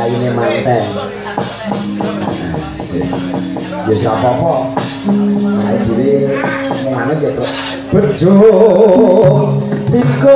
ayune manten. Ya ora apa-apa. Ae dhewe manut ya to. Bedhong tiga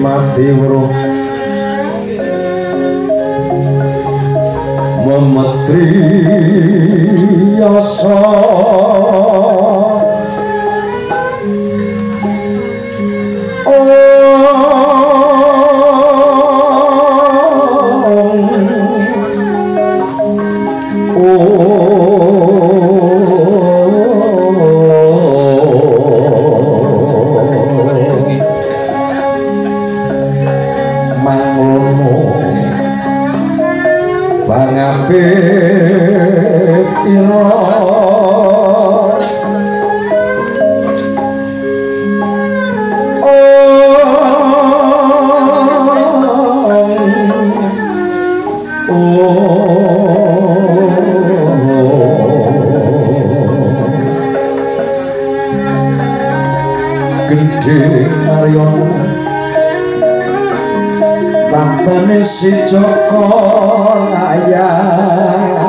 mati weruh memetri yasa si Joko layang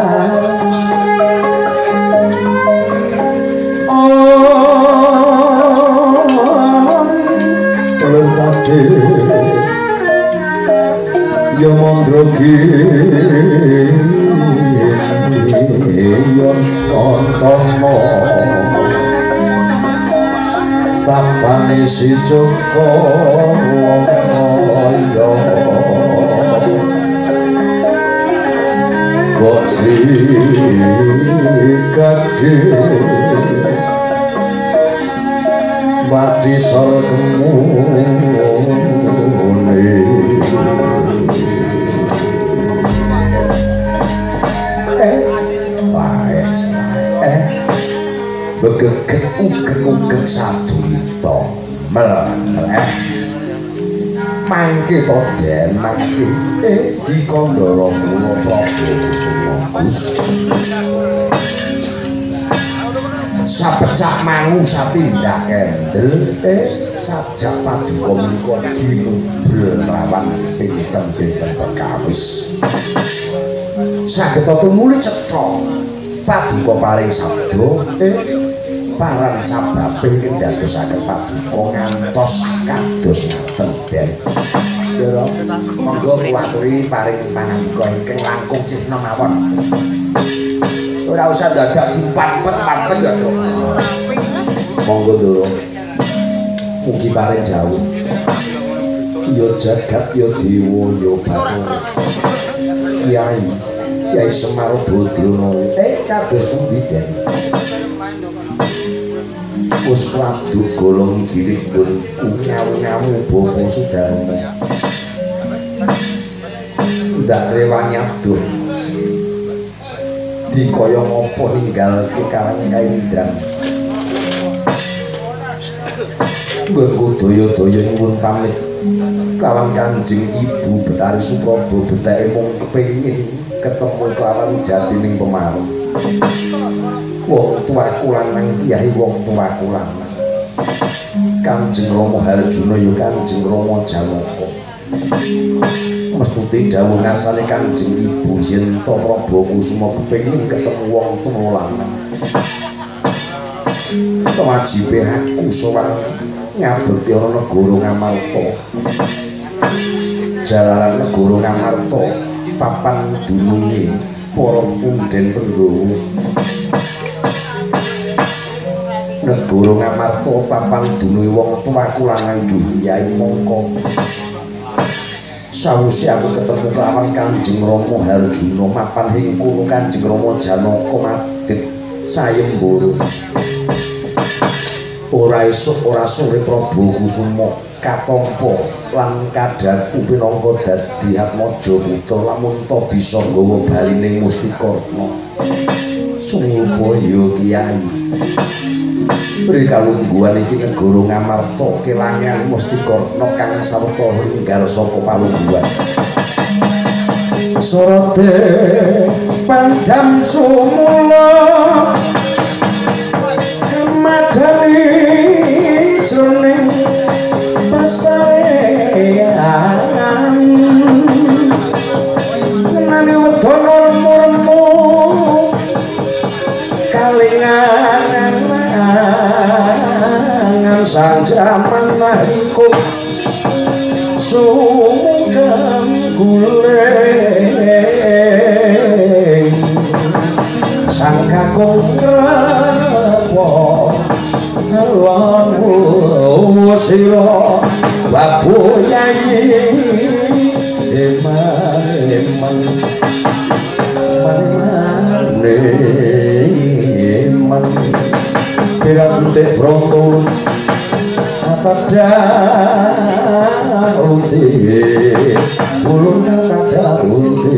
lentade yo mondrogi yo kontomo tapane si Joko yo Boksi gede mati sorgemu begegek satu itu melek mangke to Den mangke di Kondoro kula Prabu Sumogus sapecak mangu satindak kendel sajak paduka menika ginubel lawan pinten-pinten perkawis saged tumuli cetha paduka paring sabda paran sababe dadosaken paduka ngantos kados ngaten Den. Yara monggo kuwaturi paring pangandiga ingkang langkung cihna mawon. Ora usah dadak dipapet-papet ya, Dok. Monggo Ndoro. Mugi paring dawuh. Ya jagat ya dewa ya Bathara. Kyai Semar Badrana. Kados pundi Den? Wis kladuk golong giring pun ngawu-ngawu Bapa Sudarma ndak rewangi adoh dikaya ngapa ninggalke karang kaindran nggo daya-daya nyuwun pamit lawan Kanjeng Ibu Betari Supraba betake mung kepengin ketemu lawan jatining pemarung wong tuaku lanang kiai wong tuaku lanang Kanjeng Rama Harjuna ya Kanjeng Rama Janaka mestuti dawuh ngasane Kanjeng Ibu yen to Prabu Kusuma kepengin ketemu wong tuwa lanang wajibe aku sowan ngabekti ana negara Ngamarta jalaran negara Ngamarta papan dununge para punden Pandhawa negara Ngamarta papan dununge wong tuwaku lanang Kyai mongko sawise aku ketemu kelawan Kanjeng Rama Harjuna mapan ing kono Kanjeng Rama Janaka madhep sayembara ora esuk ora sore Prabu Kusuma katompo lan kadhaku pinangka dadi Atmaja Putra lamun ta bisa nggawa balining Mustikarna Sumupaya Kyai beri kalungguhan iki negara Ngamarta kelangan Mustikarna kang sawetara ninggal saka palungguhan sorode pandam sumula madani jroning pasarean nani wedana murmu kalingan sang jaman iku sungkem guling sang kakung krepo lan sira baboyayi eman pirante pronto pada unti ulun kada unti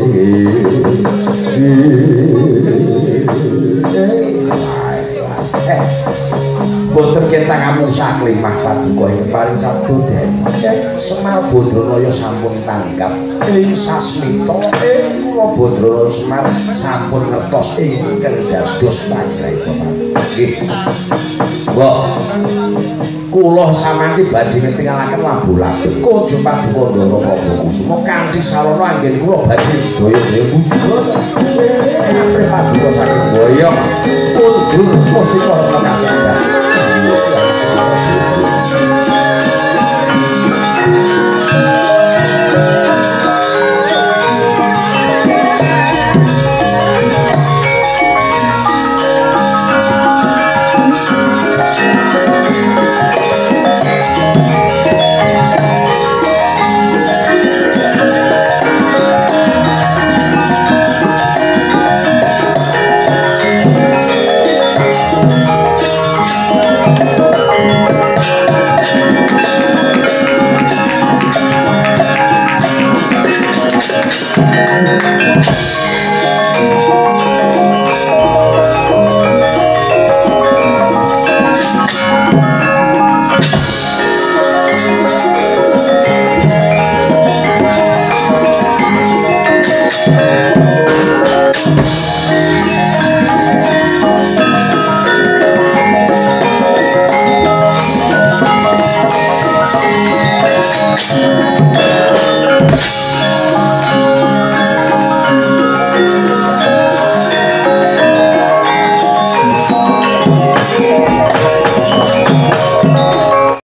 boten kita ngamung saklimah paduka ing paring sabda den Semar Badranaya sampun tanggap ing sasmita kula Badranaya Semar sampun ngertos ingkang dados pangripta nggih mbok kula samangke badhe ngetingalaken Labu-Labu Kaja Paduka Ndara Prabu Kusuma kanthi sarana anggen kula badhe daya-daya puji paduka saking Boyong kundur Mustikarna kasadar